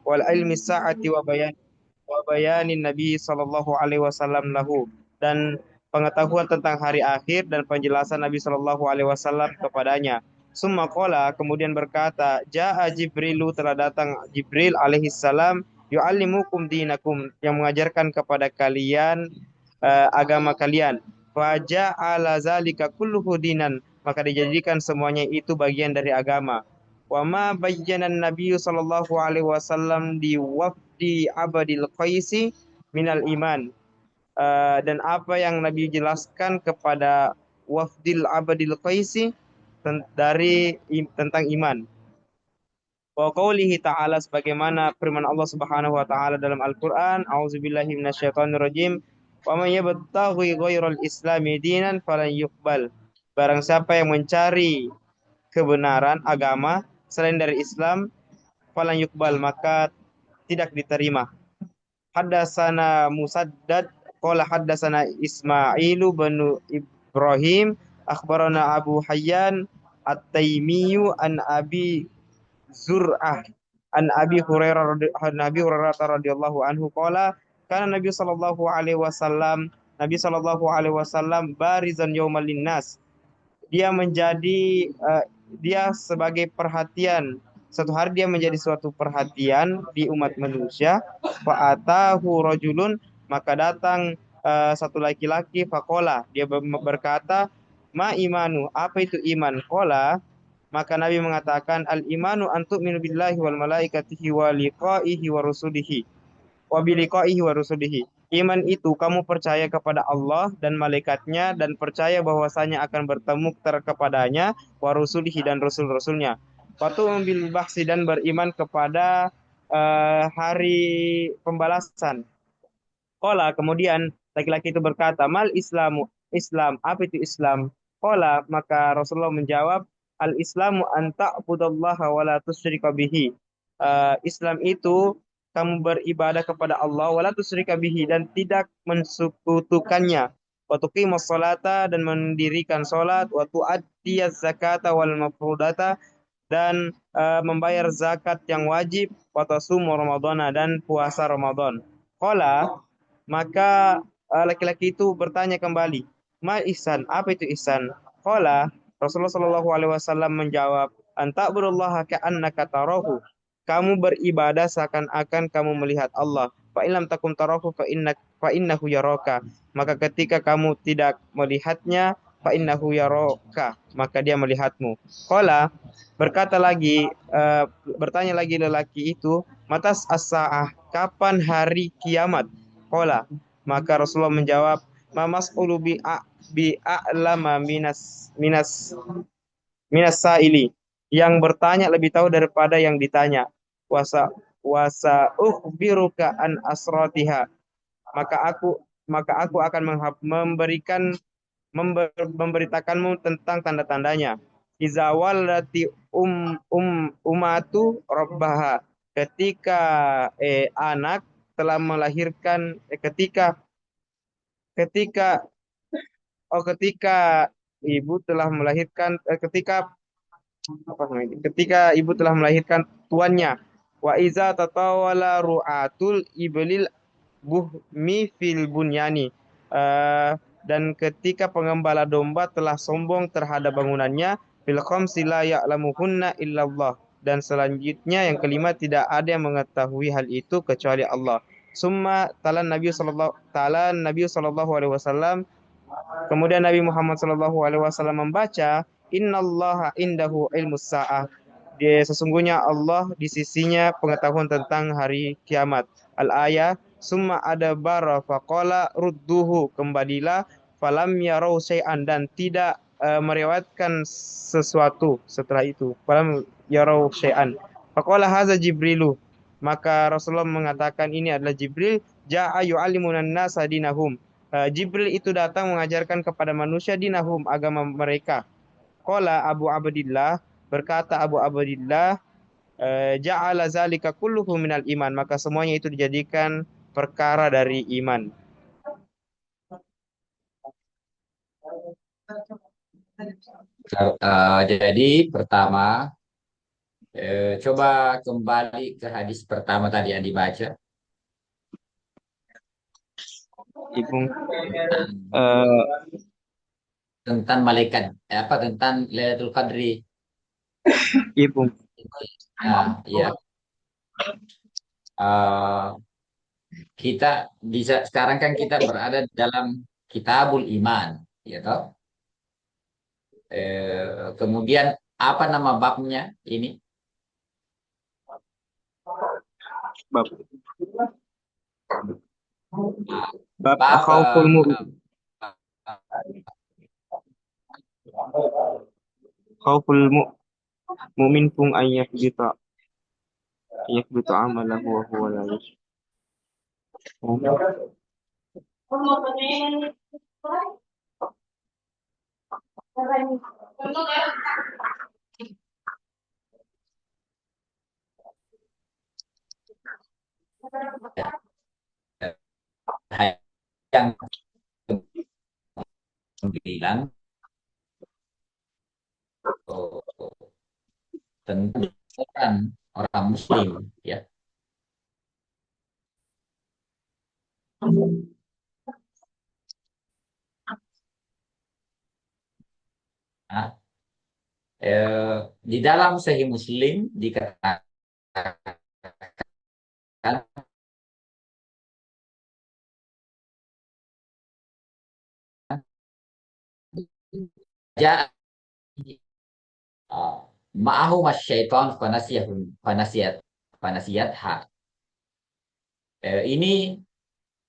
wal ilmi sa'ati wa bayanin Nabi sallallahu alaihi wasallam lahu, dan pengetahuan tentang hari akhir dan penjelasan Nabi sallallahu alaihi wasallam kepadanya. Summa qala, kemudian berkata, Ja'a Jibrilu, telah datang Jibril alaihi salam, yu'allimukum dinakum, yang mengajarkan kepada kalian agama kalian. Fa ja'ala zalika kulluhu dinan, maka dijadikan semuanya itu bagian dari agama. Wa ma bayyana Nabi sallallahu alaihi wasallam di wafdi Abdil Qaisi minal iman. Dan apa yang Nabi jelaskan kepada wafdil Abdil Qaisi tentang iman. Wa qaulihi ta'ala, sebagaimana firman Allah Subhanahu wa taala dalam Al-Qur'an, a'udzubillahi minasyaitonir rajim, wa may yabtaghi ghairal islami dinan falan yuqbal. Barang siapa yang mencari kebenaran agama selain dari Islam, falan yuqbal, maka tidak diterima. Haddatsana Musaddad qala haddatsana Ismailu bin Ibrahim akhbarana Abu Hayyan At-Taimiyyu an Abi Zur'ah an Abi Hurairah radhiyallahu anhu qala kana Nabi sallallahu alaihi wasallam, Nabi sallallahu alaihi wasallam barizan yaumal linnas, dia menjadi dia sebagai perhatian, satu hari dia menjadi suatu perhatian di umat manusia. Fa atahu rajulun, maka datang satu laki-laki, faqala, dia berkata, ma imanu, apa itu iman? Qala, maka Nabi mengatakan, al imanu antuk minu billahi wal malaikatihi wa liqaihi wa rusulihi wa biliqaihi wa rusulihi. Iman itu kamu percaya kepada Allah dan malaikatnya, dan percaya bahwasanya akan bertemu kepadanya, wa rusulihi, dan rasul-rasulnya. Watu bil bahsi, dan beriman kepada hari pembalasan. Qala, kemudian laki-laki itu berkata, mal islamu, Islam, apa itu Islam? Qala, maka Rasulullah menjawab, al islamu an ta'budallaha wa la tusyrika bihi. Islam itu kamu beribadah kepada Allah wa la tusyrika bihi, dan tidak mensekutukannya. Wa tuqimus salata, dan mendirikan salat, wa tu'addiyaz zakata wal mafrudata, dan membayar zakat yang wajib, wa tasumu ramadhana, dan puasa Ramadan. Qala, maka laki-laki itu bertanya kembali, ma ihsan, apa itu ihsan? Qala, Rasulullah Shallallahu alaihi wasallam menjawab, anta'budallaha ka'annaka tarahu. Kamu beribadah seakan-akan kamu melihat Allah. Fa illam takum tarahu fa innahu yaraka. Maka ketika kamu tidak melihatnya, fa innahu yaraka, maka dia melihatmu. Qala, berkata lagi, bertanya lagi lelaki itu, matas as-saah, kapan hari kiamat? Qala, maka Rasulullah menjawab, ma mas'ulu bi a'lama minas sa'ili. Yang bertanya lebih tahu daripada yang ditanya. Wasa wasa ukhbiruka an asratiha. Maka aku maka aku akan memberitakanmu tentang tanda-tandanya. Iza wallati umatu rabbaha. Ketika anak telah melahirkan, ketika ketika ibu telah melahirkan, apa namanya, ketika ibu telah melahirkan tuannya. Wa iza tatawala ru'atul iblil buhmi fil bunyani. Eh, dan ketika pengembala domba telah sombong terhadap bangunannya, fil khamsi la ya'lamuhunna illallah, dan selanjutnya yang kelima, tidak ada yang mengetahui hal itu kecuali Allah. Summa Nabi sallallahu alaihi wasallam, kemudian Nabi Muhammad sallallahu alaihi wasallam membaca, innallaha indahu ilmus saah. Dia, sesungguhnya Allah di sisinya pengetahuan tentang hari kiamat. Al-ayah, summa ada bara faqala rudduhu, kembalilah, falam yarau syai'an, dan tidak meriwayatkan sesuatu setelah itu. Falam yarau syai'an. Faqala haza Jibrilu, maka Rasulullah mengatakan, ini adalah Jibril, ja'a yu'allimunan nasa dinahum. Jibril itu datang mengajarkan kepada manusia dinahum, agama mereka. Qala Abu Abdillah, berkata Abu Abdillah, ja'ala zalika kulluhu minal iman, maka semuanya itu dijadikan perkara dari iman. Jadi pertama Coba kembali ke hadis pertama tadi yang dibaca Ipung. tentang Eh, malaikat, apa tentang Lailatul Qadri. Ipung. Ah, ya. Eh, kita bisa sekarang kan kita berada dalam Kitabul Iman, ya toh? Kemudian apa nama babnya ini? Bab. Ah, Bab bab khauful khauful mu'min pung ayyakbita amalahu wa huwa la yash'ur. yang bilang oh, tentang orang orang Muslim, ya. Nah, di dalam Sahih Muslim dikatakan ja ma'ahu masyaiton fanasiyahun fanasiyat fanasiyat ha.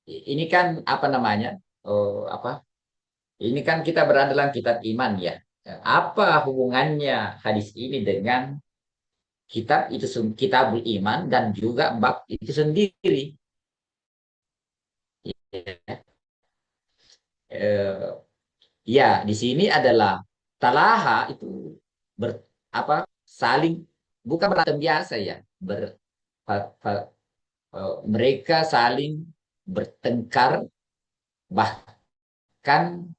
Ini kan apa namanya? Apa? Ini kan kita berada dalam kitab iman, ya. Apa hubungannya hadis ini dengan kitab itu, kitabul iman, dan juga bab itu sendiri? Ya, eh, ya, di sini adalah talaha itu ber, apa saling, bukan berantem biasa, ya. Ber, fa- fa- mereka saling bertengkar, bahkan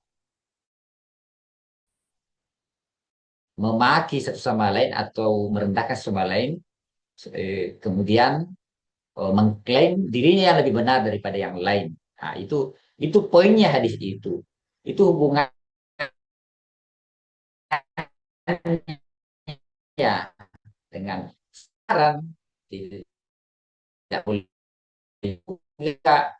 memaki satu sama lain atau merendahkan sama lain, kemudian mengklaim dirinya yang lebih benar daripada yang lain. Nah, itu poinnya hadis itu. Itu hubungannya dengan saran. Tidak boleh kita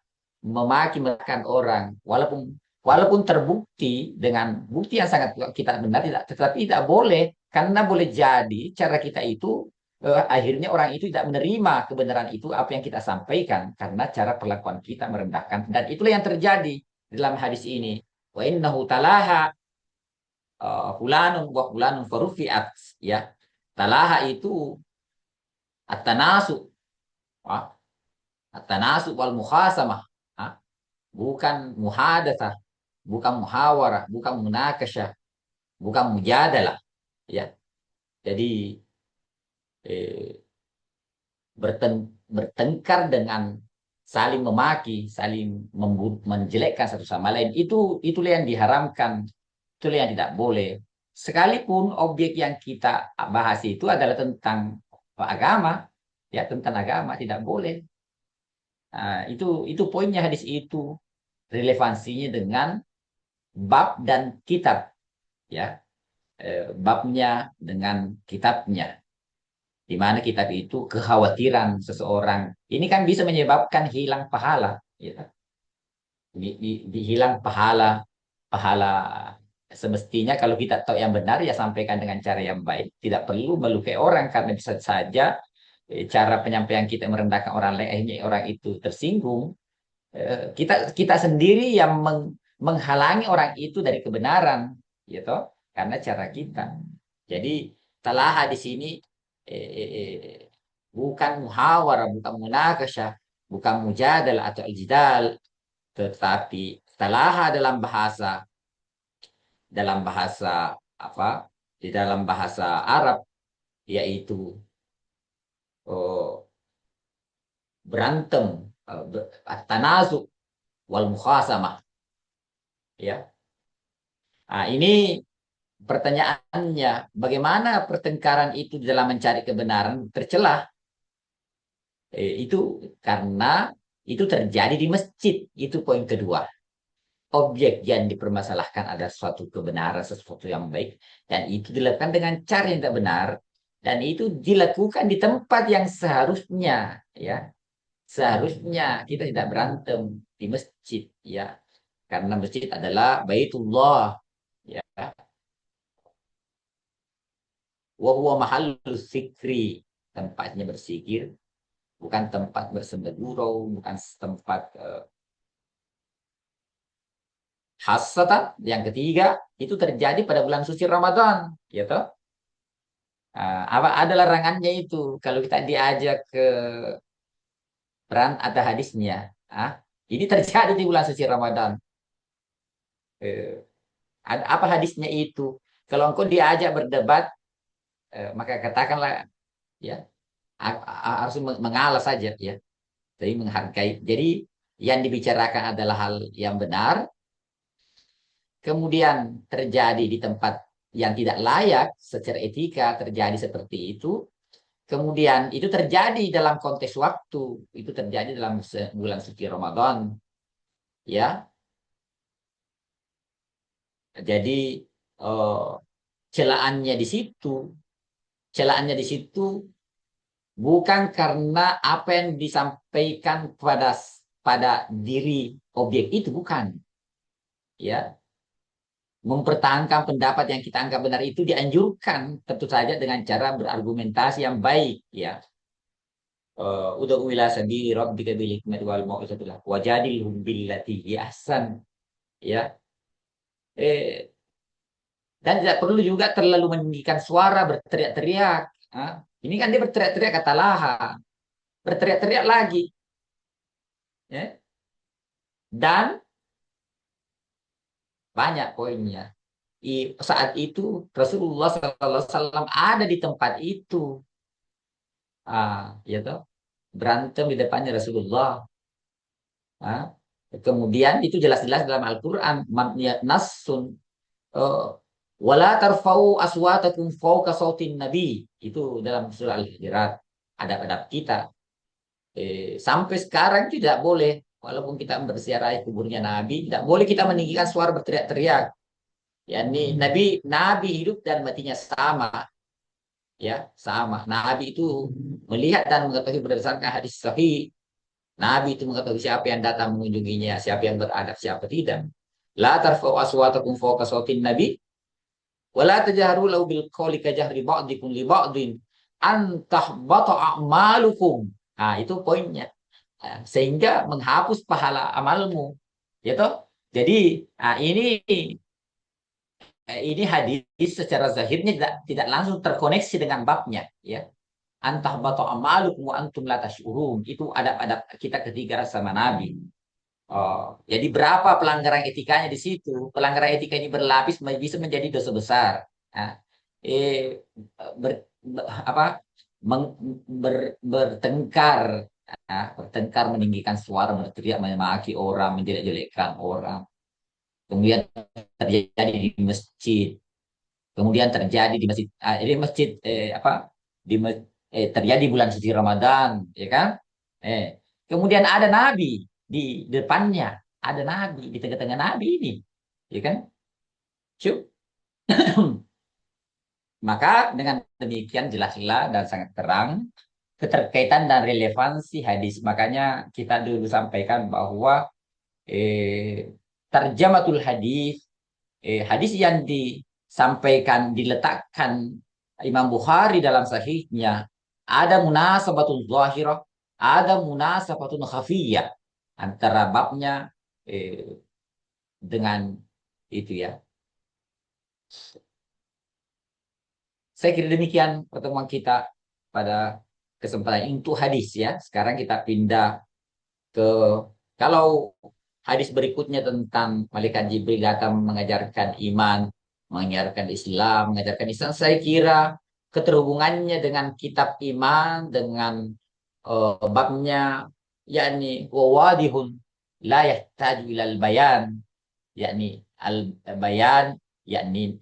memaki merakan orang, walaupun walaupun terbukti dengan bukti yang sangat kuat kita benar, tidak, tetapi tidak boleh, karena boleh jadi cara kita itu akhirnya orang itu tidak menerima kebenaran itu apa yang kita sampaikan karena cara perlakuan kita merendahkan, dan itulah yang terjadi dalam hadis ini. Wa innahu talaha fulanun wa fulanun farufiat, ya. Talaha itu at-tanasu, at-tanasu wal mukhasamah, bukan muhadatsah, bukan muhawarah, bukan munakasyah, bukan mujadalah, ya. Jadi eh, bertengkar dengan saling memaki, saling menjelekkan satu sama lain, itulah yang diharamkan, itulah yang tidak boleh. Sekalipun objek yang kita bahas itu adalah tentang agama, ya, tentang agama tidak boleh. Nah, itu poinnya hadis itu, relevansinya dengan bab dan kitab, ya. Babnya dengan kitabnya, di mana kitab itu kekhawatiran seseorang ini kan bisa menyebabkan hilang pahala, ya. Hilang pahala, pahala semestinya kalau kita tahu yang benar, ya sampaikan dengan cara yang baik, tidak perlu melukai orang, karena bisa saja cara penyampaian kita merendahkan orang lain, akhirnya orang itu tersinggung. Kita kita sendiri yang menghalangi orang itu dari kebenaran, gitu, karena cara kita. Jadi talaha di sini eh, eh, eh, bukan muhawarah, bukan munakasyah, bukan mujadalah atau aljidal, tetapi talaha dalam bahasa apa? Di dalam bahasa Arab, yaitu oh, berantem, tanazuk wal mukhasamah, ya. Nah, ini pertanyaannya, bagaimana pertengkaran itu dalam mencari kebenaran tercelah? Itu karena itu terjadi di masjid. Itu poin kedua. Objek yang dipermasalahkan ada suatu kebenaran, sesuatu yang baik, dan itu dilakukan dengan cara yang tidak benar, dan itu dilakukan di tempat yang seharusnya, ya. Seharusnya kita tidak berantem di masjid, ya. Karena masjid adalah Baitullah, ya. Wa huwa mahallus zikri, tempatnya bersikir, bukan tempat bersembunyi, bukan tempat hasatan. Yang ketiga, itu terjadi pada bulan suci Ramadan, gitu. Apa ada larangannya itu kalau kita diajak ke peran ada hadisnya. Ah, ini terjadi di bulan suci Ramadan. Eh, apa hadisnya itu? Kalau engkau diajak berdebat, maka katakanlah, ya, harus mengalah saja, ya. Jadi menghargai. Jadi yang dibicarakan adalah hal yang benar, kemudian terjadi di tempat yang tidak layak secara etika, terjadi seperti itu. Kemudian itu terjadi dalam konteks waktu, itu terjadi dalam bulan suci Ramadan, ya. Jadi eh, celaannya di situ, celaannya di situ bukan karena apa yang disampaikan pada pada diri objek itu, bukan, ya. Mempertahankan pendapat yang kita anggap benar itu dianjurkan, tentu saja dengan cara berargumentasi yang baik, ya. Udah ila sabili rabbika bil hikmati wal mau'izatil hasanah wajadilhum billati hi ahsan, ya. Eh, dan tidak perlu juga terlalu meninggikan suara berteriak-teriak. Ini kan dia berteriak-teriak kata laha, berteriak-teriak lagi, ya. Dan banyak poinnya. Saat itu Rasulullah SAW ada di tempat itu, ya toh, berantem di depannya Rasulullah. Ah, kemudian itu jelas-jelas dalam Al-Quran, nasun, eh, wala tarfau aswatakum fauqa sautin nabi, itu dalam surah Al-Hujurat, adab-adab kita. Sampai sekarang tidak boleh, walaupun kita berziarah kuburnya Nabi, tidak boleh kita meninggikan suara berteriak-teriak. Ya, ini Nabi hidup dan matinya sama, ya, sama. Nabi itu melihat dan mengetahui berdasarkan hadis sahih. Nabi itu mengetahui siapa yang datang mengunjunginya, siapa yang beradab, siapa tidak. La tarfa'u aswatakum fawqa sautin nabi wa la tajharu lahu bil qawli ka jahri ba'dikum li ba'din an tahbata a'malukum. Nah, itu poinnya. Sehingga menghapus pahala amalmu. Ya toh? Jadi, ini hadis secara zahirnya tidak langsung terkoneksi dengan babnya, ya. Antah batu amalukum wa antum la tashurun. Itu adab-adab kita ketika sama Nabi. Oh, jadi berapa pelanggaran etikanya di situ? Pelanggaran etika ini berlapis bisa menjadi dosa besar. Nah, ber, apa bertengkar, bertengkar meninggikan suara, berteriak, memaki orang, menjelek-jelekkan orang. Kemudian terjadi di masjid. Kemudian terjadi di masjid, ini masjid di terjadi bulan suci Ramadan, ya kan? Eh, kemudian ada Nabi di depannya, ada Nabi di tengah-tengah Nabi ini, ya kan? Cuk. Maka dengan demikian jelaslah dan sangat terang keterkaitan dan relevansi hadis. Makanya kita dulu sampaikan bahwa tarjamatul hadis, hadis yang disampaikan, diletakkan Imam Bukhari dalam sahihnya, ada munasabatun zahirah, ada munasabatun khafiyah antara babnya eh, dengan itu, ya. Saya kira demikian pertemuan kita pada kesempatan ini untuk hadis, ya. Sekarang kita pindah ke, kalau hadis berikutnya tentang malaikat Jibril datang mengajarkan iman, mengajarkan Islam, mengajarkan Islam, saya kira keterhubungannya dengan kitab iman, dengan babnya, yakni wawadihun la yahtaju ilal bayan, yakni al bayan yakni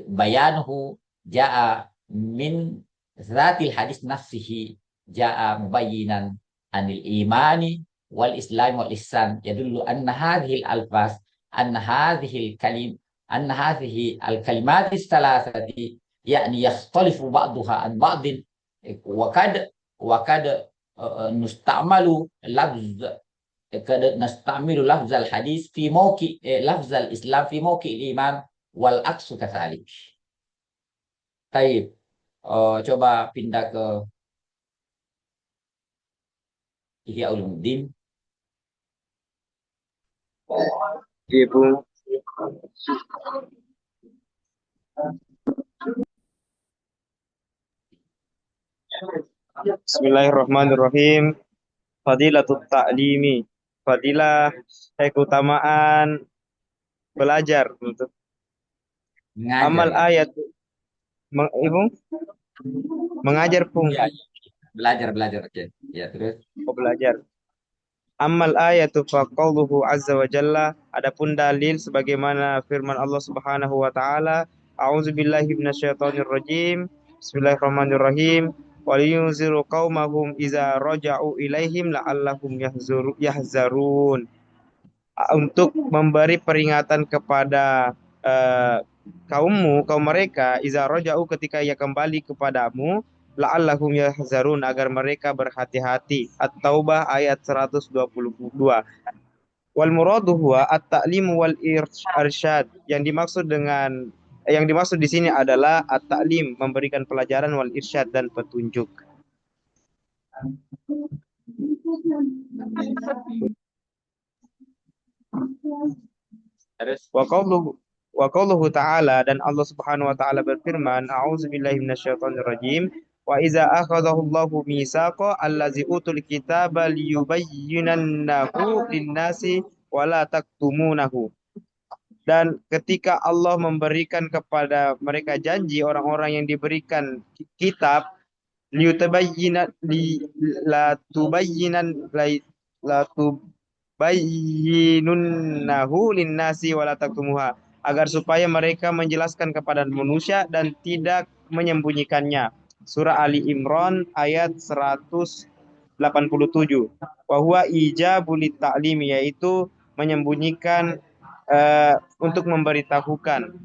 bayanuhu jaa min zatil hadis nafsihi jaa mubayyinan anil imani wal islam wal ihsan yadullu anna hadhihi al alfaz anna hadhihi al kalim anna hadhihi al kalimat thalathati yakni yakhtalifu ba'daha an ba'din wa kad nusta'malu lafz nastamilu lafzal hadis fi mauqi lafzal Islam fi mauqi iman wal aksu katsalik. Taib. Coba pindah ke Ihya Ulumuddin. Iya, Bung. Bismillahirrahmanirrahim. Fadilatut ta'limi. Fadilah keutamaan belajar untuk Mengajar amal ya. ayat Ibu mengajar Bung. Ya, belajar. Oke. Ya, terus. Oh, belajar. Amal ayatu faqauluhu azza wa jalla, adapun dalil sebagaimana firman Allah Subhanahu wa taala, a'udzubillahi minasyaitonir rajim. Bismillahirrahmanirrahim. Waliyunziru qaumahum iza raja'u ilaihim la'allahum yahzarun. Untuk memberi peringatan kepada kaum mereka iza raja'u ketika ia kembali kepadamu la'allahum yahzarun agar mereka berhati-hati. At-Taubah ayat 122. Wal muradu huwa at-ta'lim wal irsyad. Yang dimaksud di sini adalah at-ta'lim, memberikan pelajaran, wal irsyad, dan petunjuk. Terus. Wa qauluhu ta'ala, dan Allah Subhanahu wa taala berfirman, a'udzubillahi minasyaitonir rajim. Wa iza akhadahu Allahu mitsaqa allazi utul kitaba liyubayyinannahu lin-nasi wa la taktumunahu. Dan ketika Allah memberikan kepada mereka janji, orang-orang yang diberikan kitab, latubayyinunnahu linnasi wala taktumuha, agar supaya mereka menjelaskan kepada manusia dan tidak menyembunyikannya. Surah Ali Imran ayat 187. Wa huwa ijabul ta'lim, yaitu menyembunyikan untuk memberitahukan.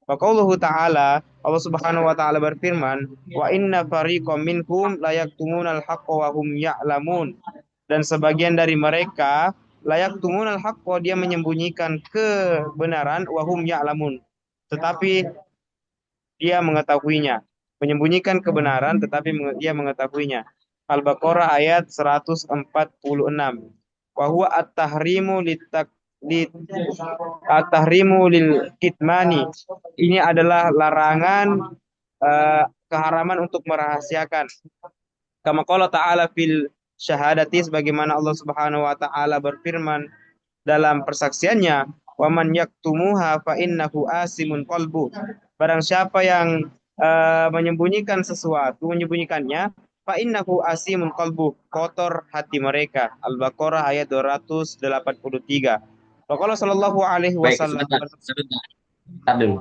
Wa qauluhu ta'ala, Allah Subhanahu wa taala berfirman, wa inna fariqam minhum la yaktumunal haqqa wa hum ya'lamun. Dan sebagian dari mereka la yaktumunal haqqa, dia menyembunyikan kebenaran, wa hum ya'lamun, tetapi dia mengetahuinya. Menyembunyikan kebenaran tetapi dia mengetahuinya. Al-Baqarah ayat 146. Wa huwa at-tahrimu at-tahrimu lil kitmani. Ini adalah larangan keharaman untuk merahasiakan. Kama qala ta'ala fil syahadati, sebagaimana Allah Subhanahu wa taala berfirman dalam persaksiannya, wa man yaktumuha fa innahu asimun qalbu. Barang siapa yang menyembunyikan sesuatu, menyembunyikannya, fa innahu asimun qalbu, kotor hati mereka. Al-Baqarah ayat 283. Rasulullah sallallahu alaihi Baik, wasallam.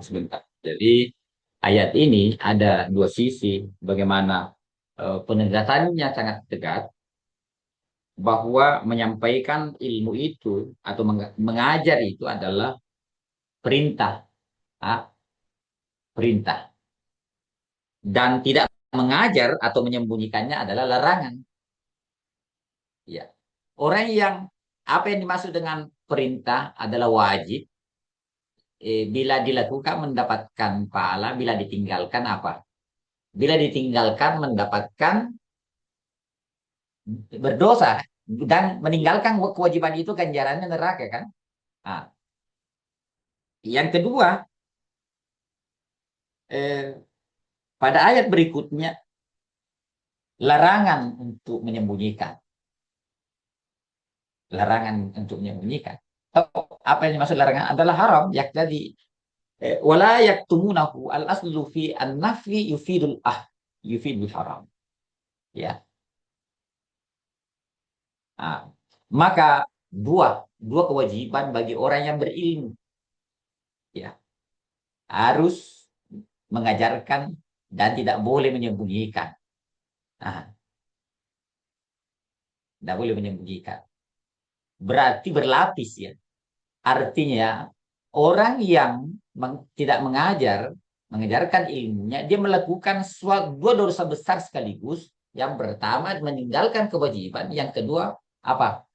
sebentar. Jadi ayat ini ada dua sisi, bagaimana penegasannya sangat tegas bahwa menyampaikan ilmu itu atau mengajar itu adalah perintah, perintah, dan tidak mengajar atau menyembunyikannya adalah larangan. Ya, orang yang apa yang dimaksud dengan perintah adalah wajib. Bila dilakukan mendapatkan pahala, bila ditinggalkan apa? Bila ditinggalkan mendapatkan berdosa, dan meninggalkan kewajiban itu ganjarannya neraka kan? Nah, yang kedua, pada ayat berikutnya larangan untuk menyembunyikan. Larangan untuk menyembunyikan. Apa yang dimaksud larangan adalah haram, yakni wala yaktumunahu, al aslu fi an-nafi yufidul haram. Ya. Nah, maka dua kewajiban bagi orang yang berilmu. Ya. harus mengajarkan dan tidak boleh menyembunyikan. Nah, tidak boleh menyembunyikan. Berarti berlapis ya. Artinya orang yang tidak mengajarkan ilmunya, dia melakukan dua dosa besar sekaligus. Yang pertama meninggalkan kewajiban, yang kedua apa?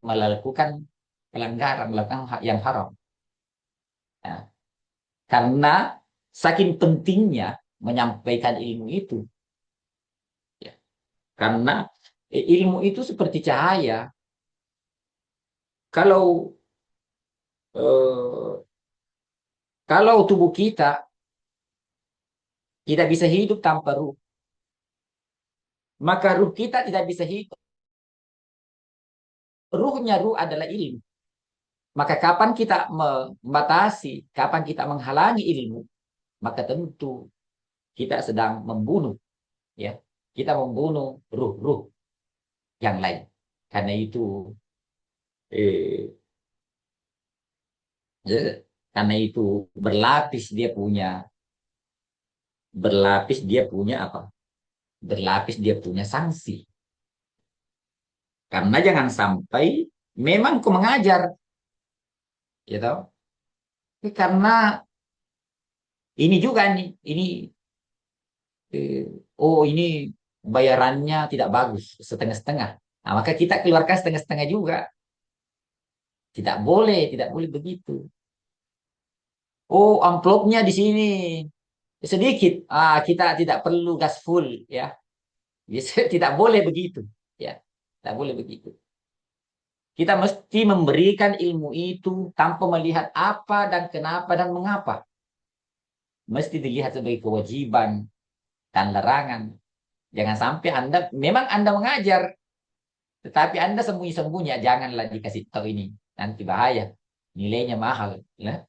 Melakukan pelanggaran, melakukan hak yang haram. Nah, karena saking pentingnya menyampaikan ilmu itu, ya. Karena ilmu itu seperti cahaya. Kalau eh, kalau tubuh kita tidak bisa hidup tanpa ruh, maka ruh kita tidak bisa hidup. Ruh adalah ilmu. Maka kapan kita membatasi, kapan kita menghalangi ilmu, maka tentu kita sedang membunuh, ya. Kita membunuh ruh-ruh yang lain. Karena itu, eh, karena itu berlapis dia punya apa? Berlapis dia punya sanksi. Karena jangan sampai memang kau mengajar, ya tahu. Karena ini juga nih, eh, oh ini bayarannya tidak bagus, setengah-setengah. Nah, maka kita keluarkan setengah-setengah juga. Tidak boleh begitu. Oh, amplopnya di sini sedikit. Ah, kita tidak perlu gas full, ya. Bisa tidak boleh begitu, ya. Tidak boleh begitu. Kita mesti memberikan ilmu itu tanpa melihat apa dan kenapa dan mengapa. Mesti dilihat sebagai kewajiban dan larangan. Jangan sampai memang Anda mengajar, tetapi Anda sembunyi-sembunyi, janganlah dikasih tahu ini. Nanti bahaya. Nilainya mahal, ya.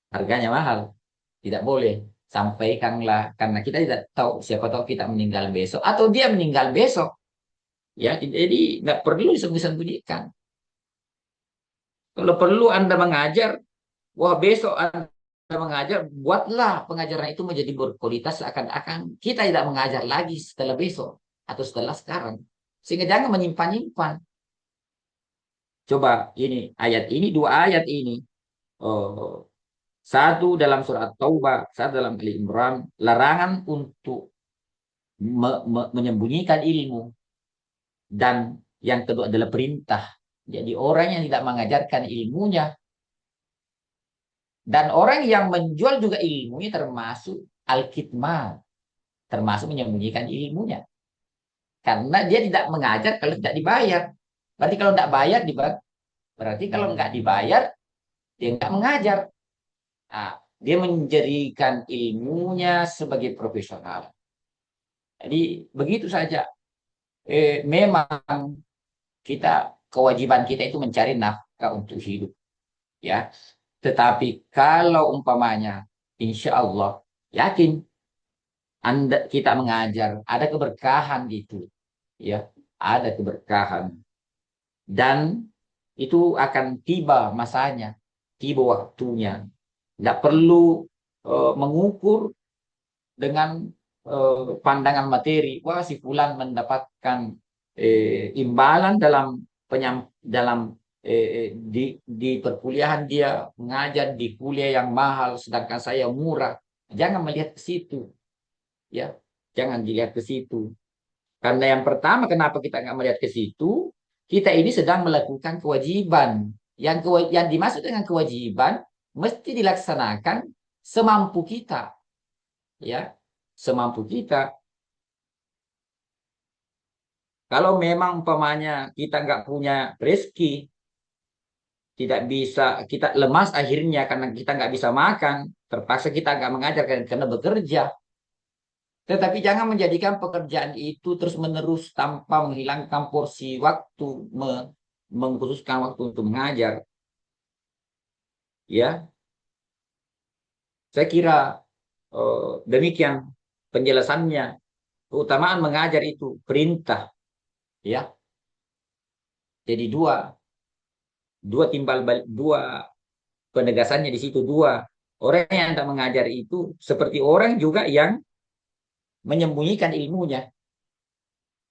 Harganya mahal. Tidak boleh. Sampaikanlah. Karena kita tidak tahu, siapa tahu kita meninggal besok. Atau dia meninggal besok. Ya, jadi nggak perlu disembunyi-sembunyikan. Kalau perlu Anda mengajar, wah besok Anda mengajar, buatlah pengajaran itu menjadi berkualitas seakan-akan kita tidak mengajar lagi setelah besok. Atau setelah sekarang. Sehingga jangan menyimpan-nyimpan. Coba ini ayat ini, dua ayat ini. Oh, satu dalam surat Taubah, satu dalam Ali Imran, larangan untuk menyembunyikan ilmu. Dan yang kedua adalah perintah. Jadi orang yang tidak mengajarkan ilmunya, dan orang yang menjual juga ilmunya termasuk al-kitman, termasuk menyembunyikan ilmunya. Karena dia tidak mengajar kalau tidak dibayar. Berarti kalau tidak bayar, berarti kalau nggak dibayar, dia nggak mengajar. Nah, dia menjadikan ilmunya sebagai profesional. Jadi begitu saja. Memang kewajiban kita itu mencari nafkah untuk hidup, ya. Tetapi kalau umpamanya, insya Allah, yakin kita mengajar, ada keberkahan gitu, ya, ada keberkahan, dan itu akan tiba masanya, tiba waktunya. Tidak perlu mengukur dengan pandangan materi. Wah, si fulan mendapatkan imbalan dalam di perkuliahan, dia mengajar di kuliah yang mahal, sedangkan saya murah. Jangan melihat ke situ, ya. Jangan dilihat ke situ. Karena yang pertama, kenapa kita nggak melihat ke situ? Kita ini sedang melakukan kewajiban. Yang dimaksud dengan kewajiban mesti dilaksanakan semampu kita, ya, semampu kita. Kalau memang umpamanya kita nggak punya rezeki, tidak bisa, kita lemas akhirnya karena kita nggak bisa makan, terpaksa kita nggak mengajar karena bekerja. Tetapi jangan menjadikan pekerjaan itu terus-menerus tanpa menghilangkan porsi waktu, mengkhususkan waktu untuk mengajar. Ya, saya kira demikian penjelasannya. Keutamaan mengajar itu perintah, ya. Jadi dua timbal balik, dua Penegasannya di situ dua. Orang yang tidak mengajar itu seperti orang juga yang menyembunyikan ilmunya.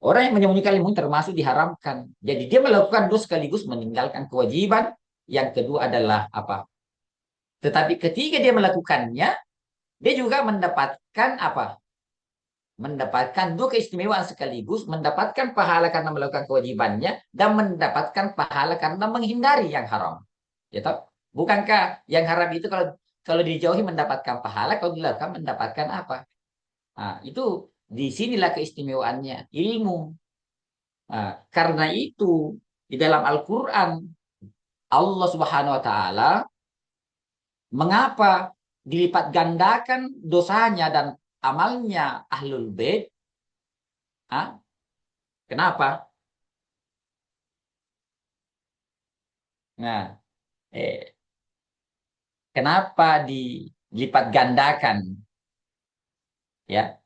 Orang yang menyembunyikan ilmu termasuk diharamkan. Jadi dia melakukan dosa sekaligus meninggalkan kewajiban. Yang kedua adalah apa? Tetapi ketika dia melakukannya, dia juga mendapatkan apa? Mendapatkan dua keistimewaan sekaligus, mendapatkan pahala karena melakukan kewajibannya dan mendapatkan pahala karena menghindari yang haram. Ya toh? Bukankah yang haram itu kalau kalau dijauhi mendapatkan pahala, kalau dilakukan mendapatkan apa? Nah, itu disinilah keistimewaannya ilmu. Nah, karena itu di dalam Al-Quran Allah Subhanahu Wa Taala mengapa dilipat gandakan dosanya dan amalnya ahlul bait? Ah, kenapa? Nah, eh, kenapa dilipat gandakan? Ya,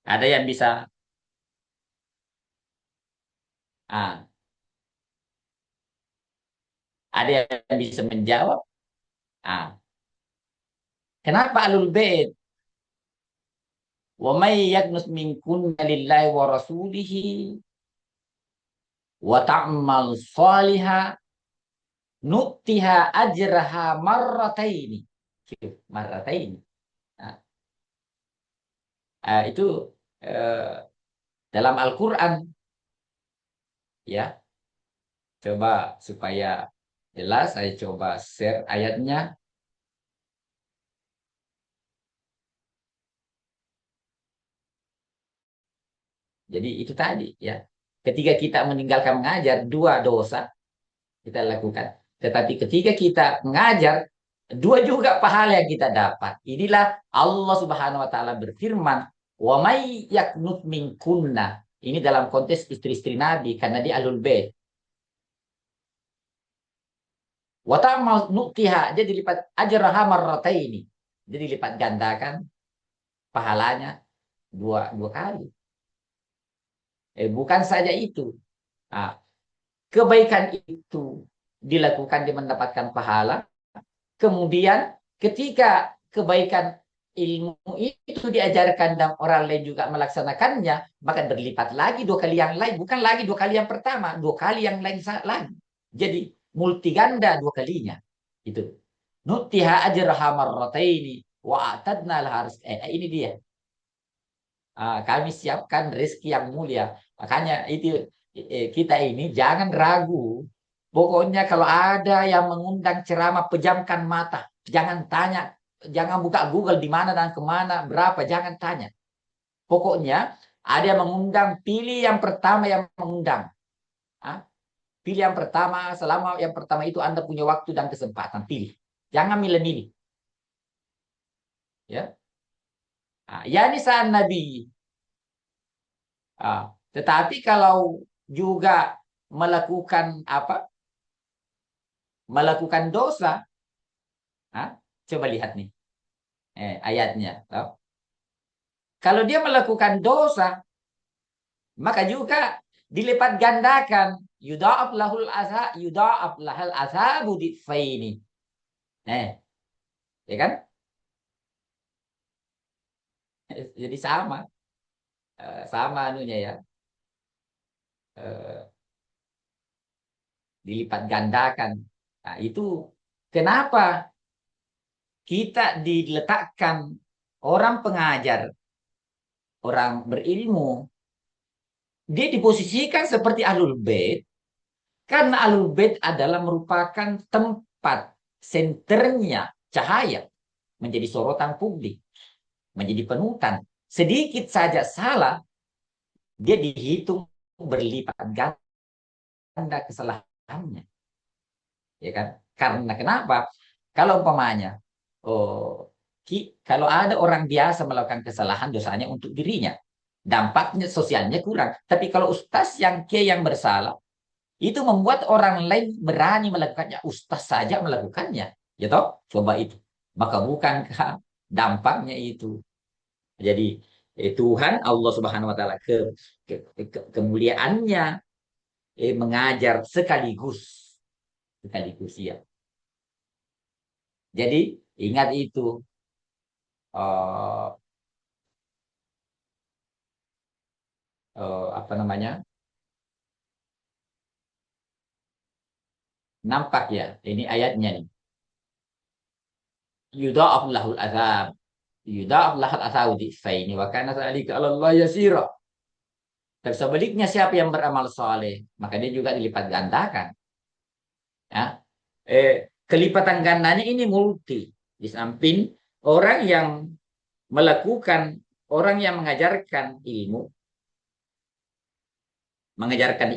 ada yang bisa, ah, ada yang bisa menjawab. Ah, kenapa alul bait? Wa may yaknus minkunna lillahi wa rasulihi wa ta'mal salihah nu'tiha ajraha marrataini. Marrataini. Nah, itu eh, dalam Al-Quran ya. Coba supaya jelas, saya coba share ayatnya. Jadi itu tadi ya. Ketika kita meninggalkan mengajar, dua dosa kita lakukan. Tetapi ketika kita mengajar, dua juga pahala yang kita dapat. Inilah Allah Subhanahu wa taala berfirman, "Wa may yaknut minkunna." Ini dalam konteks istri-istri Nabi karena dia ahlul bait. Wa ta'mal nu'tiha, dia dilipat ajraha marrataini. Jadi dilipat gandakan pahalanya dua kali. Bukan saja itu. Nah, kebaikan itu dilakukan dia mendapatkan pahala. Kemudian ketika kebaikan ilmu itu diajarkan dan orang lain juga melaksanakannya, maka berlipat lagi dua kali yang lain. Bukan lagi dua kali yang pertama, dua kali yang lain lagi. Jadi multi ganda dua kalinya. Itu. Nutiha ajraha marrataini wa atadna laha ini dia. Kami siapkan rezeki yang mulia. Makanya itu kita ini jangan ragu. Pokoknya kalau ada yang mengundang ceramah, pejamkan mata. Jangan tanya, jangan buka Google di mana dan kemana, berapa, jangan tanya. Pokoknya ada yang mengundang, pilih yang pertama yang mengundang. Ah, Pilih yang pertama, selama yang pertama itu Anda punya waktu dan kesempatan, pilih. Jangan milih-milih. Ya, ya ini saat Nabi. Tetapi kalau juga melakukan apa? Melakukan dosa, coba lihat nih ayatnya. Kalau dia melakukan dosa, maka juga dilipat gandakan. Yudha'af lahul azab, yudha'af lahal azabu difaini. Ya kan? Jadi sama, sama anunya ya. Eh, Dilipat gandakan. Nah, itu kenapa kita diletakkan orang pengajar, orang berilmu, dia diposisikan seperti ahlul bait karena ahlul bait adalah merupakan tempat senternya cahaya menjadi sorotan publik, menjadi penutan. Sedikit saja salah, dia dihitung berlipat ganda kesalahannya, ya kan? Karena kenapa? Kalau umpamanya, oh, kalau ada orang biasa melakukan kesalahan, dosanya untuk dirinya, dampaknya sosialnya kurang. Tapi kalau ustaz yang yang bersalah, itu membuat orang lain berani melakukannya. Ustaz saja melakukannya, ya toh? Coba itu. Maka bukankah dampaknya itu? Jadi Tuhan Allah Subhanahu Wa Taala kemuliaannya mengajar sekaligus sekaligus ya. Jadi ingat itu, eh, apa namanya, nampak ya ini ayatnya nih. Yudha'af lahul azab, yudha'af lahul azab di faini wa kana dzalika 'ala Allah yasira. Dan sebaliknya siapa yang beramal soleh, maka dia juga dilipat gandakan. Ya. Kelipatan gandanya ini multi. Di samping orang yang melakukan, orang yang mengajarkan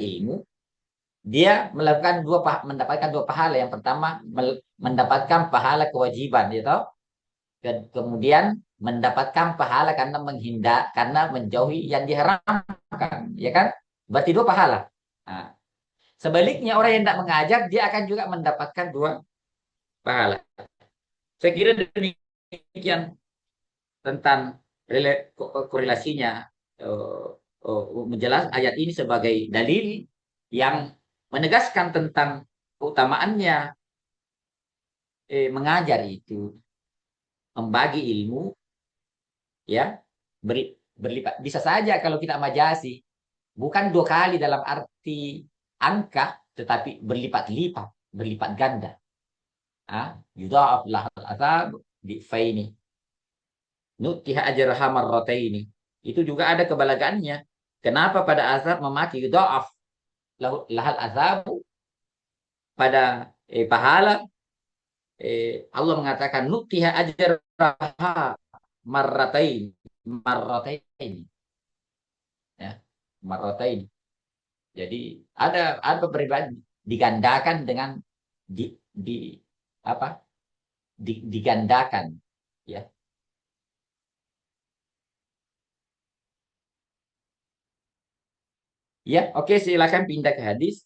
ilmu, dia mendapatkan dua pahala. Yang pertama mendapatkan pahala kewajiban, ya toh? Dan kemudian mendapatkan pahala karena menjauhi yang diharamkan, ya kan? Berarti dua pahala. Nah, sebaliknya orang yang tidak mengajar, dia akan juga mendapatkan dua pahala. Saya kira demikian tentang korelasinya, eh, menjelas ayat ini sebagai dalil yang menegaskan tentang keutamaannya mengajar itu, membagi ilmu, ya, berlipat. Bisa saja kalau kita majasi, bukan dua kali dalam arti angka, tetapi berlipat-lipat, berlipat ganda. Yudha'af lahal azab di faini. Nutiha ajraha marrataini. Itu juga ada kebalagaannya. Kenapa pada azab memaki yudha'af lahal azabu, pada pahala Allah mengatakan nutiha ajraha marratain, marratain, ya, marratain. Jadi ada perbedaan, digandakan dengan di apa, digandakan, ya. Ya, oke, silakan pindah ke hadis.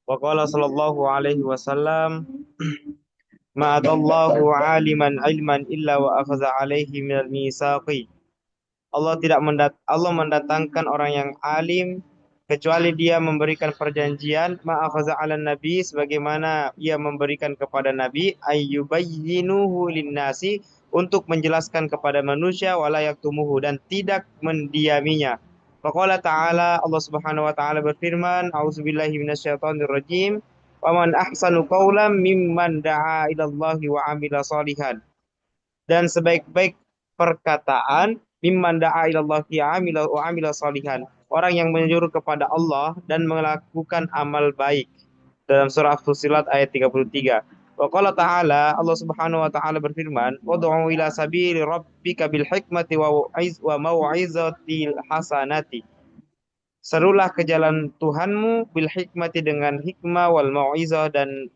Wa qala sallallahu alaihi wasallam, ma'adallahu aliman ilman illa wa akhadha alaihi minal misaqi. Allah mendatangkan orang yang alim kecuali dia memberikan perjanjian, ma'akhadha 'alan nabi, sebagaimana ia memberikan kepada nabi, ayyubayyinuhu linnasi, untuk menjelaskan kepada manusia, wala yaktumuhu, dan tidak mendiaminya. Faqala ta'ala, Allah Subhanahu wa taala berfirman, a'udzubillahi minasyaitonir rajim, wa man ahsanu qawlan mimman da'a ilallahi wa 'amila shalihan. Dan sebaik-baik perkataan mimman da'a ilallahi wa amila salihan, orang yang menyuruh kepada Allah dan melakukan amal baik, dalam surah Fussilat ayat 33. Wa qala ta'ala, Allah Subhanahu wa taala berfirman, wad'u ila sabili rabbika bil hikmati wa mau'izatil hasanati. Serulah ke jalan Tuhanmu bil hikmati, dengan hikmah, wal mau'izah, dan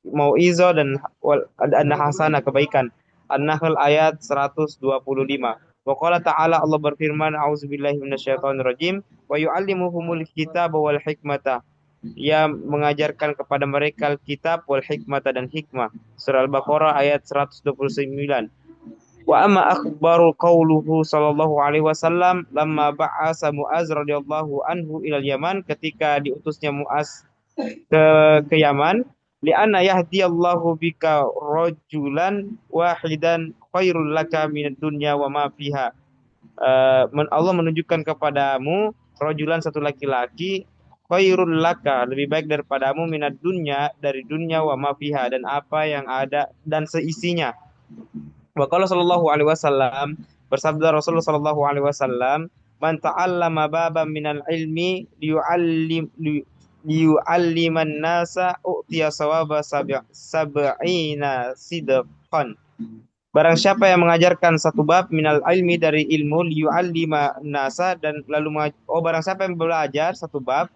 mau'izah, dan hasanah, kebaikan. An-Nahl ayat 125. Wa qala ta'ala, Allah berfirman, a'udzubillahi minasyaitonir rajim, wa yu'allimuhumul kitaba wal hikmata. Ia mengajarkan kepada mereka kitab, wal hikmata, dan hikmah. Surah Al-Baqarah ayat 129. Wa amma akhbaru qauluhu sallallahu alaihi wasallam lamma ba'asa Mu'az radhiyallahu anhu ilal Yaman, ketika diutusnya Mu'az ke Yaman, li'anna yahdiyallahu bika rajulan wahidan khairul laka minad dunya wa ma fiha. Allah menunjukkan kepadamu rajulan, satu laki-laki, khairul laka, lebih baik daripadamu, minad dunya, dari dunia, wa ma fiha, dan apa yang ada dan seisinya. Wa qala sallallahu alaihi wasallam, bersabda Rasulullah sallallahu alaihi wasallam, man ta'allama baban minal ilmi liyu'alliman nasa u'tiya sawaba sab'ina sidqan. Barang siapa yang mengajarkan satu bab minal ilmi, dari ilmu, liyu'allima nasa, dan barang siapa yang belajar satu bab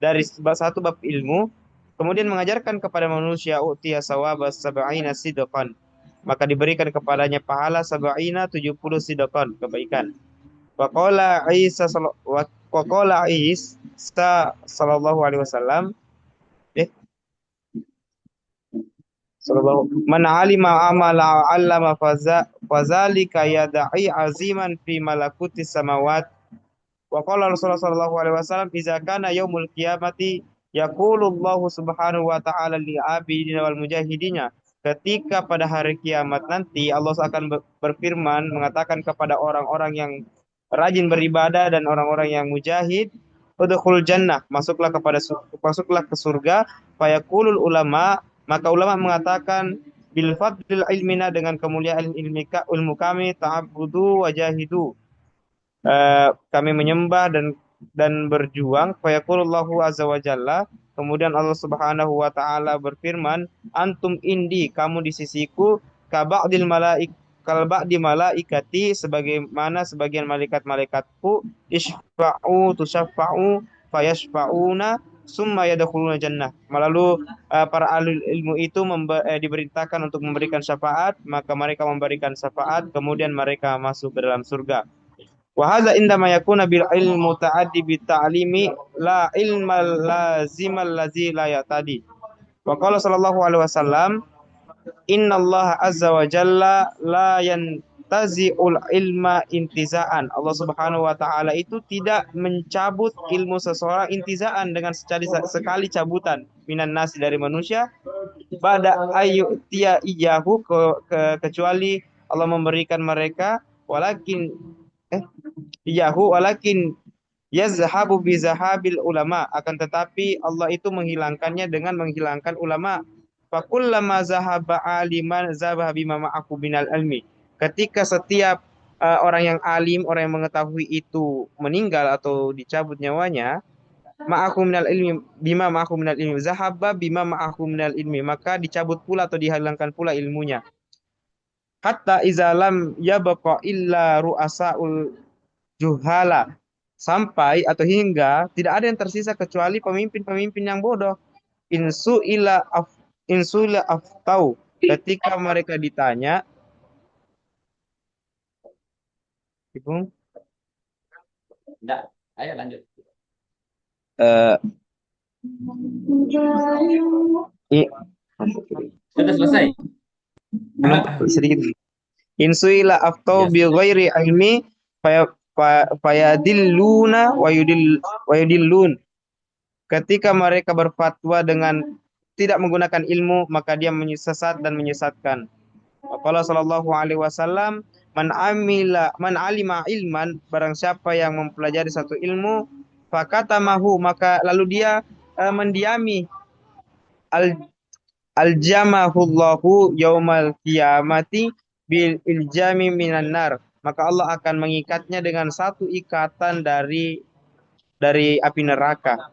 dari satu bab ilmu, kemudian mengajarkan kepada manusia, u'tiya sawaba sab'ina sidqan, maka diberikan kepadanya pahala sab'ina, 70 sidqan, kebaikan. Waqala Isa sallallahu alaihi wasallam, man alima amala allama fazalika yad'i aziman fi malakuti samawat Wa qala Rasulullah sallallahu alaihi wasallam, "Idza kana yaumul qiyamati yaqulullahu subhanahu wa ta'ala li 'abidina wal mujahidina." Ketika pada hari kiamat nanti Allah akan berfirman mengatakan kepada orang-orang yang rajin beribadah dan orang-orang yang mujahid, "Udkhul jannah," masuklah ke surga. Fayaqulul ulama, maka ulama mengatakan, "Bil fadlil ilmina," dengan kemuliaan ilmu kami, "ta'budu wajahidu," kami menyembah dan berjuang. Fayaqulullahu azza wa jalla, kemudian Allah Subhanahu wa taala berfirman, "Antum indi," kamu di sisiku, ka ba'dil malaik kal ba'di malaikati, sebagaimana sebagian malaikat-malaikatku, isfa'u tusaffa'u fayashfa'una summa yadkhuluna jannah. Lalu para ahli ilmu itu diberitakan untuk memberikan syafaat, maka mereka memberikan syafaat, kemudian mereka masuk ke dalam surga. Wa hadza indama yakuna bil ilmu ta'addi bi ta'limi la ilmal lazimal ladzi la ya'tadi. Wa qala sallallahu alaihi wasallam, "Innallaha azza wa jalla la yantazi'ul ilma intiza'an." Allah Subhanahu wa taala itu tidak mencabut ilmu seseorang intiza'an, dengan sekali cabutan, minan nasi, dari manusia, pada ayu tia iyahu, kecuali Allah memberikan mereka, walakin walakin yazhabu bi zahabil ulama, akan tetapi Allah itu menghilangkannya dengan menghilangkan ulama. Fakullama zahaba aliman zahaba bima ma'ahu binal ilmi. Ketika setiap orang yang alim, orang yang mengetahui itu meninggal atau dicabut nyawanya, ma'ahu minal ilmi, bima ma'ahu minal ilmi, zahaba bima ma'ahu minal ilmi, maka dicabut pula atau dihilangkan pula ilmunya. Hatta izalam yabqa illa ru'asaul juhala, sampai atau hingga tidak ada yang tersisa kecuali pemimpin-pemimpin yang bodoh. Insula aftau, ketika mereka ditanya, Ibu, Enggak. Ayo lanjut. eh, i- Sudah selesai? belum sedikit. Insuila aftau Ya, bi sudah. ghairi ilmi fayadilluna wa yudillun. Ketika mereka berfatwa dengan tidak menggunakan ilmu, maka dia menyesat dan menyesatkan. Qala sallallahu alaihi wasallam, man alima ilman, barang siapa yang mempelajari satu ilmu, fakatamahu, maka lalu dia mendiami, al aljamahullahu yaumal qiyamati bil iljami minan nar, maka Allah akan mengikatnya dengan satu ikatan dari api neraka.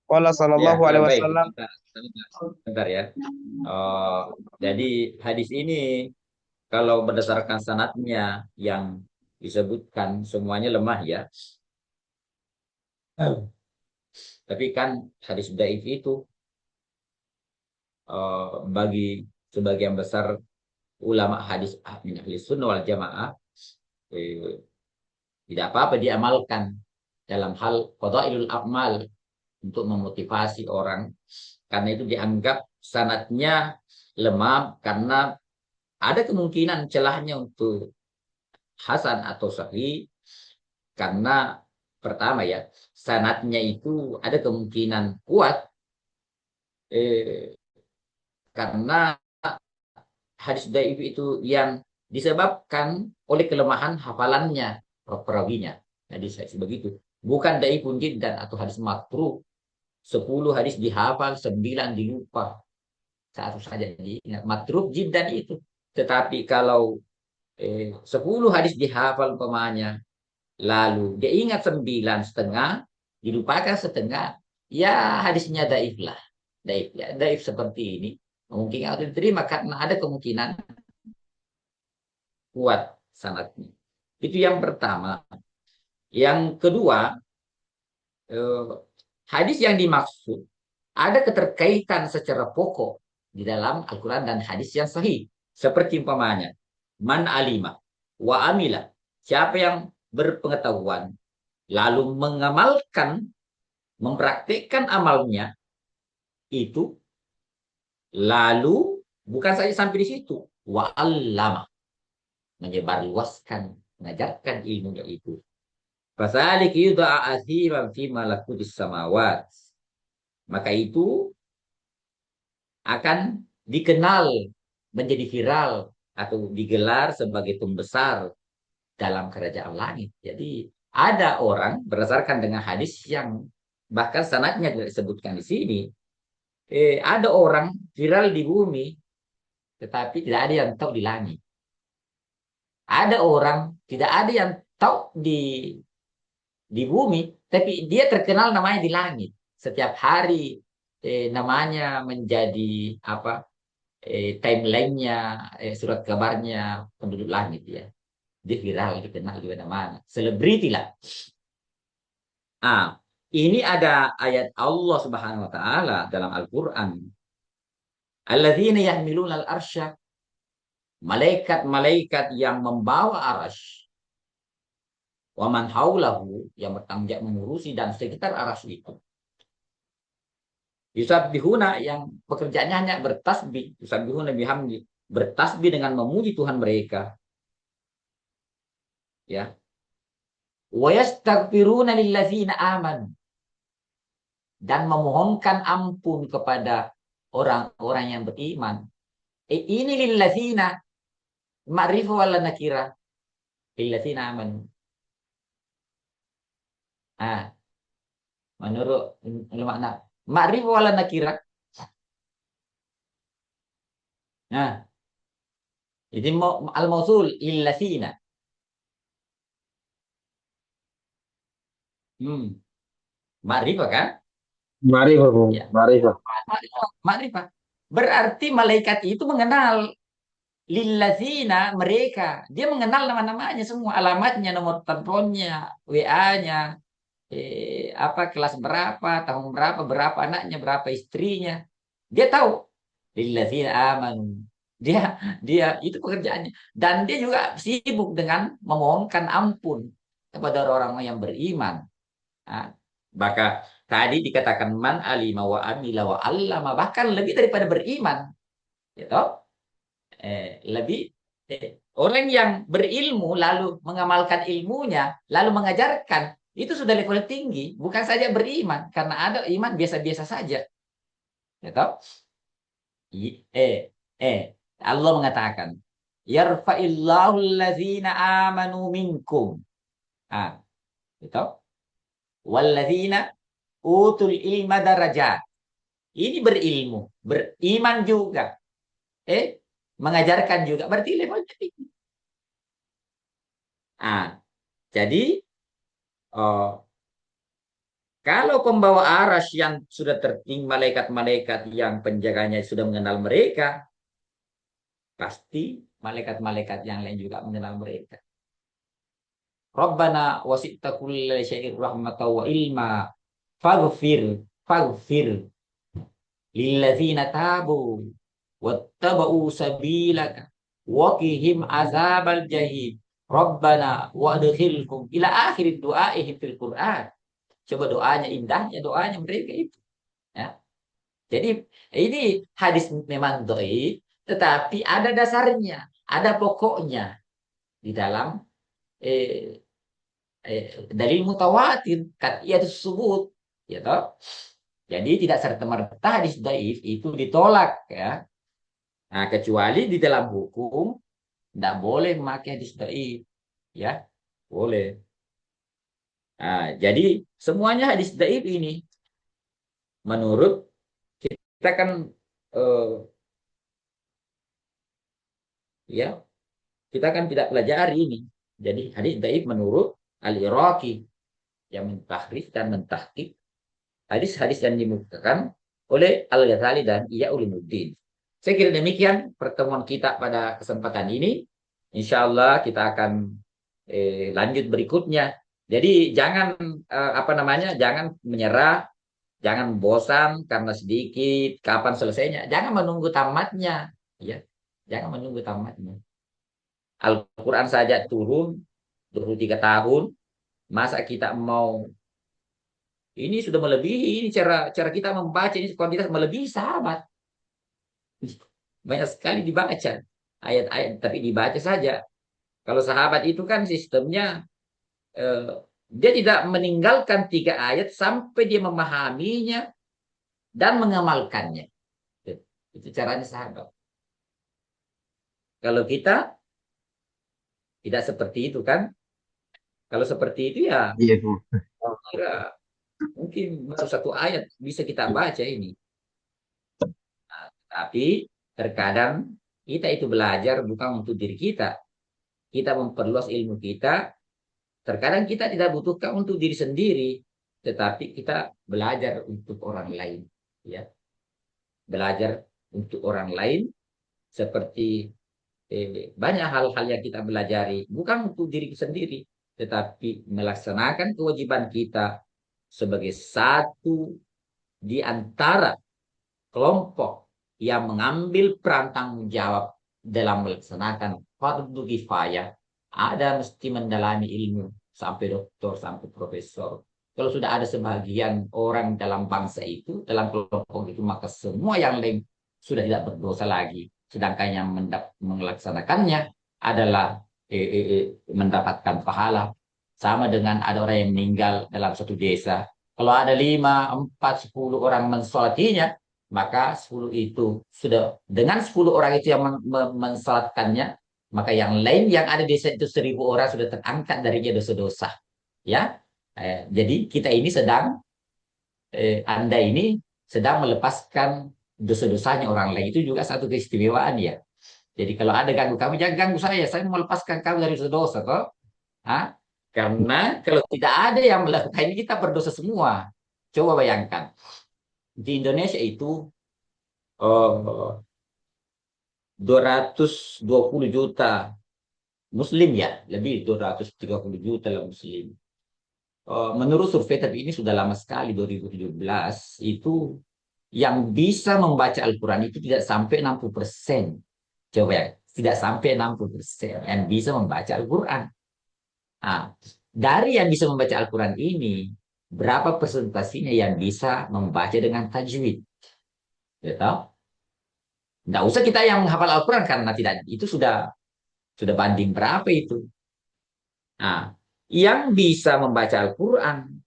Qala Ya, sallallahu alaihi baik. wasallam, Bentar ya. Oh, jadi hadis ini kalau berdasarkan sanadnya yang disebutkan semuanya lemah ya. Tapi kan hadis dhaif itu bagi sebagian besar ulama hadis ahli sunnah wal jamaah eh, tidak apa-apa diamalkan dalam hal qadailul amal untuk memotivasi orang, karena itu dianggap sanatnya lemah karena ada kemungkinan celahnya untuk hasan atau sahih, karena pertama ya, sanatnya itu ada kemungkinan kuat eh, karena hadis dhaif itu yang disebabkan oleh kelemahan hafalannya perawinya. Jadi saya begitu. Bukan dhaifun jiddan atau hadis makruh. 10 hadis dihafal, 9 dilupa. Satu saja diingat. Makruh jiddan itu. Tetapi kalau 10 hadis dihafal umpamanya, lalu dia ingat 9 setengah, dilupakan setengah, ya hadisnya dhaif lah. Dhaif ya, dhaif seperti ini. Mungkin harus diterima karena ada kemungkinan kuat sanadnya. Itu yang pertama. Yang kedua, eh, hadis yang dimaksud ada keterkaitan secara pokok di dalam Al-Quran dan hadis yang sahih. Seperti umpamanya, man alima wa amila. Siapa yang berpengetahuan lalu mengamalkan, mempraktikkan amalnya itu, lalu bukan saja sampai di situ, wa allama, menyebarluaskan mengajarkan ilmunya itu. Fasalik yudha'a athiran fi malakutis samawat. Maka itu akan dikenal menjadi viral atau digelar sebagai pembesar dalam kerajaan langit. Jadi ada orang berdasarkan dengan hadis yang bahkan sanadnya disebutkan di sini, ada orang viral di bumi, tetapi tidak ada yang tahu di langit. Ada orang tidak ada yang tahu di bumi, tapi dia terkenal namanya di langit. Setiap hari namanya menjadi apa? Timelinenya, surat kabarnya penduduk langit ya. Dia viral, dikenal di mana-mana. Selebriti lah. Ah, ini ada ayat Allah Subhanahu wa taala dalam Al-Qur'an. Alladzina yahmiluna al-arsya, malaikat-malaikat yang membawa arasy, wa man haulahu, yang bertanggung jawab mengurusi dan sekitar arasy itu. Yusabbihuna, yang pekerjaannya hanya bertasbih, yusabbihuna bihamdi, bertasbih dengan memuji Tuhan mereka, ya. Wa yastaghfiruna lilladzina amanu, dan memohonkan ampun kepada orang-orang yang beriman. Ini lilladzina, ma'rifah wala nakira, lilladzina amanu. Ah, menurut makna ma'rifah wala nakira. Nah, jadi al-mausul lilladzina. Ma'rifah kan? Ma'rifah, Bu. Ya, Ma'rifah. ma'rifah. Berarti malaikat itu mengenal lilladzina, mereka. Dia mengenal nama-namanya semua, alamatnya, nomor teleponnya, WA-nya, apa kelas berapa, tahun berapa, berapa anaknya, berapa istrinya. Dia tahu. Lilladzina amanu. Dia dia itu pekerjaannya. Dan dia juga sibuk dengan memohonkan ampun kepada orang-orang yang beriman. Nah, maka tadi dikatakan man alima wa amila wa allama, bahkan lebih daripada beriman, gitu. Lebih orang yang berilmu lalu mengamalkan ilmunya lalu mengajarkan, itu sudah level tinggi, bukan saja beriman, karena ada iman biasa-biasa saja, gitu. Eh, eh, Allah mengatakan, yarfa'illahu allazina amanu minkum. Ah, gitu. Wallazina utul ilma darajat. Ini berilmu, beriman juga. Mengajarkan juga. Berarti levelnya tinggi. Ah, jadi oh, kalau pembawa aras yang sudah tertinggi, malaikat-malaikat yang penjaganya sudah mengenal mereka, pasti malaikat-malaikat yang lain juga mengenal mereka. Rabbana wasi'ta kulla syai'in rahmatan wa ilma faghfir faghfir lilladzina tabu wattaba'u sabilaka waqihim azabal jahim Rabbana wa'adkhilhum ila akhir du'aihim fil Qur'an. Coba doanya, indahnya doanya mereka itu. Ya. Jadi ini hadis memang dhaif, tetapi ada dasarnya, ada pokoknya di dalam eh, dalil mutawatir kan ia tersebut, ya toh. Jadi tidak serta-merta hadis dhaif itu ditolak ya. Nah, kecuali di dalam hukum tidak boleh memakai hadis dhaif, ya. Boleh. Nah, jadi semuanya hadis dhaif ini menurut kita kan eh, ya, kita kan tidak pelajari ini. Jadi hadis dhaif menurut Al-Iraqi yang mentahrif dan mentahqiq hadis-hadis yang dimukakan oleh Al-Ghazali dan Ihya Ulumuddin. Saya kira demikian pertemuan kita pada kesempatan ini. Insya Allah kita akan lanjut berikutnya. Jadi jangan apa namanya, jangan menyerah, jangan bosan karena sedikit. Kapan selesainya? Jangan menunggu tamatnya, ya. Jangan menunggu tamatnya. Al-Quran saja turun 23 tahun. Masa kita mau, ini sudah melebihi, ini cara cara kita membaca ini kuantitas melebihi sahabat. Banyak sekali dibaca ayat-ayat, tapi dibaca saja. Kalau sahabat itu kan sistemnya dia tidak meninggalkan 3 ayat sampai dia memahaminya dan mengamalkannya. Itu caranya sahabat. Kalau kita tidak seperti itu kan? Kalau seperti itu ya Iya, Bu. kira mungkin baru 1 ayat bisa kita baca ini. Tapi terkadang kita itu belajar bukan untuk diri kita. Kita memperluas ilmu kita. Terkadang kita tidak butuhkan untuk diri sendiri, tetapi kita belajar untuk orang lain. Ya, belajar untuk orang lain seperti banyak hal-hal yang kita pelajari bukan untuk diri sendiri, tetapi melaksanakan kewajiban kita sebagai satu di antara kelompok yang mengambil peran tanggung jawab dalam melaksanakan fardu kifayah. Ada mesti mendalami ilmu sampai doktor, sampai profesor. Kalau sudah ada sebagian orang dalam bangsa itu, dalam kelompok itu, maka semua yang lain sudah tidak berdosa lagi. Sedangkan yang melaksanakannya adalah mendapatkan pahala. Sama dengan ada orang yang meninggal dalam satu desa. Kalau ada 5, 4, 10 orang mensolatinya, maka 10 itu sudah, dengan 10 orang itu yang mensalatkannya, maka yang lain yang ada di desa itu 1.000 orang sudah terangkat darinya dosa-dosa. Ya, jadi kita ini sedang, Anda ini sedang melepaskan dosa-dosanya orang lain. Itu juga satu keistimewaan ya. Jadi kalau ada ganggu kamu, jangan ganggu saya mau melepaskan kamu dari dosa-dosa kok. Hah? Karena kalau tidak ada yang melakukan ini, kita berdosa semua. Coba bayangkan, di Indonesia itu 220 juta Muslim ya, lebih 230 juta lah Muslim. Menurut survei, tapi ini sudah lama sekali, 2017, itu yang bisa membaca Al-Quran itu tidak sampai 60%. Coba ya, tidak sampai 60% yang bisa membaca Al-Quran. Nah, dari yang bisa membaca Al-Quran ini, berapa persentasinya yang bisa membaca dengan tajwid? Ya, tahu? Nggak usah kita yang menghafal Al-Quran karena tidak, itu sudah banding berapa itu. Nah, yang bisa membaca Al-Quran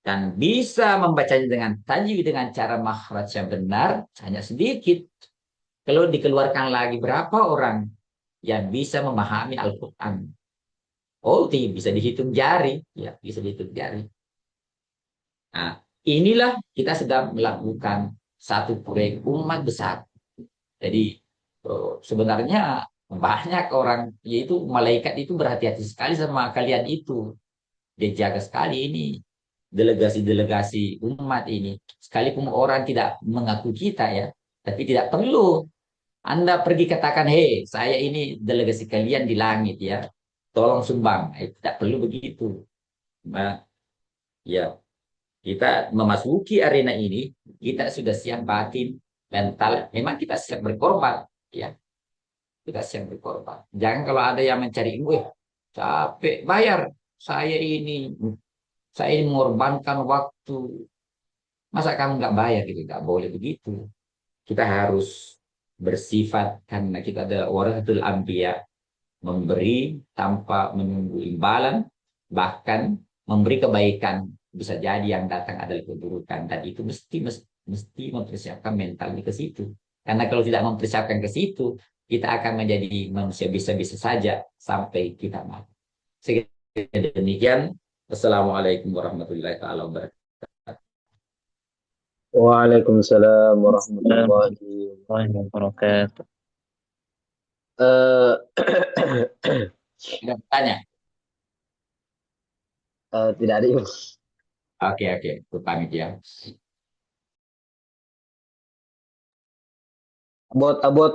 dan bisa membacanya dengan tajwid dengan cara makhraj yang benar hanya sedikit. Kalau dikeluarkan lagi berapa orang yang bisa memahami Al-Quran? Oh, bisa dihitung jari, ya bisa dihitung jari. Nah, inilah kita sedang melakukan satu proyek umat besar. Jadi sebenarnya banyak orang, yaitu malaikat itu berhati-hati sekali sama kalian itu. Dia jaga sekali ini delegasi-delegasi umat ini. Sekalipun orang tidak mengaku kita ya, tapi tidak perlu Anda pergi katakan, hei, saya ini delegasi kalian di langit ya, tolong sumbang. Tidak perlu begitu. Nah, ya, kita memasuki arena ini, kita sudah siap batin, mental. Memang kita siap berkorban, ya. Kita siap berkorban. Jangan kalau ada yang mencari, gue capek bayar. Saya ini mengorbankan waktu. Masa kamu nggak bayar gitu? Nggak boleh begitu. Kita harus bersifat karena kita adalah warahatul anbiya, memberi tanpa menunggu imbalan, bahkan memberi kebaikan bisa jadi yang datang adalah keburukan, dan itu mesti mempersiapkan mentalnya ke situ. Karena kalau tidak mempersiapkan ke situ, kita akan menjadi manusia bisa-bisa saja sampai kita mati. Sekian demikian. Assalamualaikum warahmatullahi wabarakatuh. Waalaikumsalam warahmatullahi wabarakatuh. Ada bertanya? Tidak ada. Oke, aku pamit ya. Abot.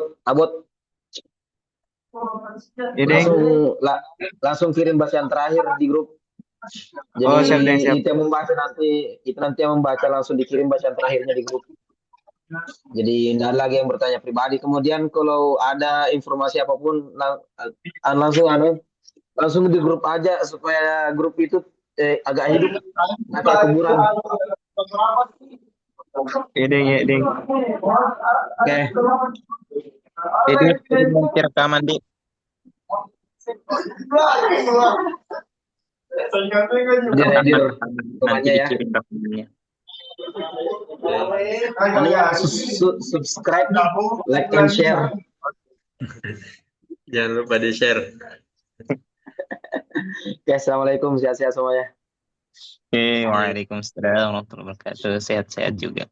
Langsung kirim bacaan terakhir di grup. Jadi siap. itu yang membaca nanti, yang membaca langsung dikirim bacaan terakhirnya di grup. Jadi tidak lagi yang bertanya pribadi. Kemudian kalau ada informasi apapun langsung di grup aja supaya grup itu agak hidup, agak kuburan. Ding. Oke. Ini rekaman di. Hadir Nanti temannya ya. dikirim rekamannya. Anunya subscribe, like and share. Jangan lupa di-share. Oke, assalamualaikum, sehat-sehat semuanya. Oke, waalaikumsalam warahmatullahi wabarakatuh. Sehat-sehat juga.